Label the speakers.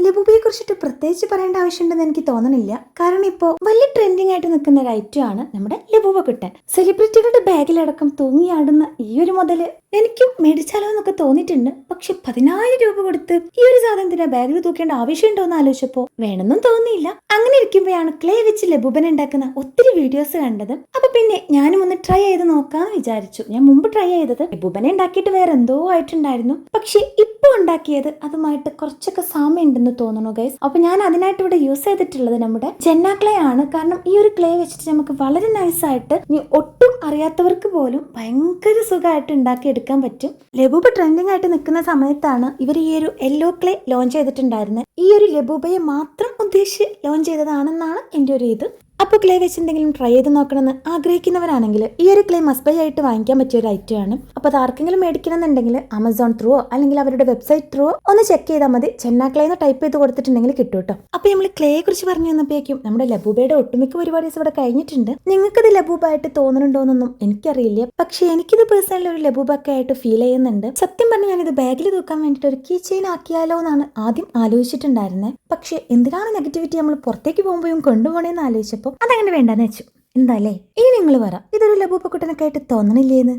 Speaker 1: ലബൂബയെ കുറിച്ചിട്ട് പ്രത്യേകിച്ച് പറയേണ്ട ആവശ്യമുണ്ടെന്ന് എനിക്ക് തോന്നണില്ല. കാരണം ഇപ്പോ വലിയ ട്രെൻഡിങ് ആയിട്ട് നിൽക്കുന്ന ഒരു ഐറ്റം ആണ് നമ്മുടെ ലബൂബ കുട്ടൻ. സെലിബ്രിറ്റികളുടെ ബാഗിലടക്കം തൂങ്ങിയാടുന്ന ഈ ഒരു മുതല് എനിക്കും മേടിച്ചാലോ എന്നൊക്കെ തോന്നിയിട്ടുണ്ട്. പക്ഷെ 10,000 രൂപ കൊടുത്ത് ഈ ഒരു സാധനത്തിന് ബാഗിൽ തൂക്കേണ്ട ആവശ്യമുണ്ടോ എന്ന് ആലോചിച്ചപ്പോ വേണമെന്നും തോന്നിയില്ല. അങ്ങനെ ഇരിക്കുമ്പോഴാണ് ക്ലേ വെച്ച് ലബൂബൻ ഉണ്ടാക്കുന്ന ഒത്തിരി വീഡിയോസ് കണ്ടത്. അപ്പൊ പിന്നെ ഞാനും ഒന്ന് ട്രൈ ചെയ്ത് നോക്കാന്ന് വിചാരിച്ചു. ഞാൻ മുമ്പ് ട്രൈ ചെയ്തത് ലബൂബനെ ഉണ്ടാക്കിയിട്ട് വേറെ എന്തോ ആയിട്ടുണ്ടായിരുന്നു. പക്ഷെ ഇപ്പൊ ഉണ്ടാക്കിയത് അതുമായിട്ട് കുറച്ചൊക്കെ സാമ്യം ഉണ്ടെന്ന് തോന്നുന്നു ഗൈസ്. അപ്പൊ ഞാൻ അതിനായിട്ട് ഇവിടെ യൂസ് ചെയ്തിട്ടുള്ളത് നമ്മുടെ ജെന്ന ക്ലേ ആണ്. കാരണം ഈ ഒരു ക്ലേ വെച്ചിട്ട് നമുക്ക് വളരെ നൈസായിട്ട് ഒട്ടും അറിയാത്തവർക്ക് പോലും ഭയങ്കര സുഖമായിട്ട് ഉണ്ടാക്കി എടുക്കാൻ പറ്റും. ലബൂബ ട്രെൻഡിങ് ആയിട്ട് നിൽക്കുന്ന സമയത്താണ് ഇവർ ഈ ഒരു യെല്ലോ ക്ലേ ലോഞ്ച് ചെയ്തിട്ടുണ്ടായിരുന്നത്. ഈ ഒരു ലബൂബയെ മാത്രം ഉദ്ദേശിച്ച് ലോഞ്ച് ചെയ്തതാണെന്നാണ് എൻ്റെ ഒരു ഇത്. അപ്പോൾ ക്ലേ വെച്ച് എന്തെങ്കിലും ട്രൈ ചെയ്ത് നോക്കണമെന്ന് ആഗ്രഹിക്കുന്നവരാണെങ്കിൽ ഈ ഒരു ക്ലേ മസ്റ്റ് ആയിട്ട് വാങ്ങിക്കാൻ പറ്റിയ ഒരു ഐറ്റം ആണ്. അപ്പോൾ അത് ആർക്കെങ്കിലും മേടിക്കണം എന്നുണ്ടെങ്കിൽ ആമസോൺ ത്രൂവോ അല്ലെങ്കിൽ അവരുടെ വെബ്സൈറ്റ് ത്രൂവോ ഒന്ന് ചെക്ക് ചെയ്താൽ മതി. ചെന്ന ക്ലേ എന്ന് ടൈപ്പ് ചെയ്ത് കൊടുത്തിട്ടുണ്ടെങ്കിൽ കിട്ടും കേട്ടോ. അപ്പോൾ നമ്മൾ ക്ലേയെ കുറിച്ച് പറഞ്ഞു തന്നപ്പോഴേക്കും നമ്മുടെ ലബൂബയുടെ ഒട്ടുമിക്ക പരിപാടീസ് ഇവിടെ കഴിഞ്ഞിട്ടുണ്ട്. നിങ്ങൾക്കത് ലബൂബായിട്ട് തോന്നുന്നുണ്ടോന്നൊന്നും എനിക്കറിയില്ല. പക്ഷേ എനിക്കിത് പേഴ്സണലി ഒരു ലബൂബൊക്കെ ആയിട്ട് ഫീൽ ചെയ്യുന്നുണ്ട്. സത്യം പറഞ്ഞാൽ ഞാനിത് ബാഗിൽ തൂക്കാൻ വേണ്ടിയിട്ട് ഒരു കീ ചെയിൻ ആക്കിയാലോ എന്നാണ് ആദ്യം ആലോചിച്ചിട്ടുണ്ടായിരുന്നത്. പക്ഷേ എന്തിനാണ് നെഗറ്റിവിറ്റി നമ്മൾ പുറത്തേക്ക് പോകുമ്പോഴും കൊണ്ടുപോകണേന്ന് ആലോചിച്ചപ്പോൾ അതങ്ങനെ വേണ്ടെന്ന് വെച്ചു. എന്താ അല്ലേ? ഇനി നിങ്ങൾ പറ, ഇതൊരു ലബൂബ കുട്ടനൊക്കെ ആയിട്ട് തോന്നണില്ലേന്ന്?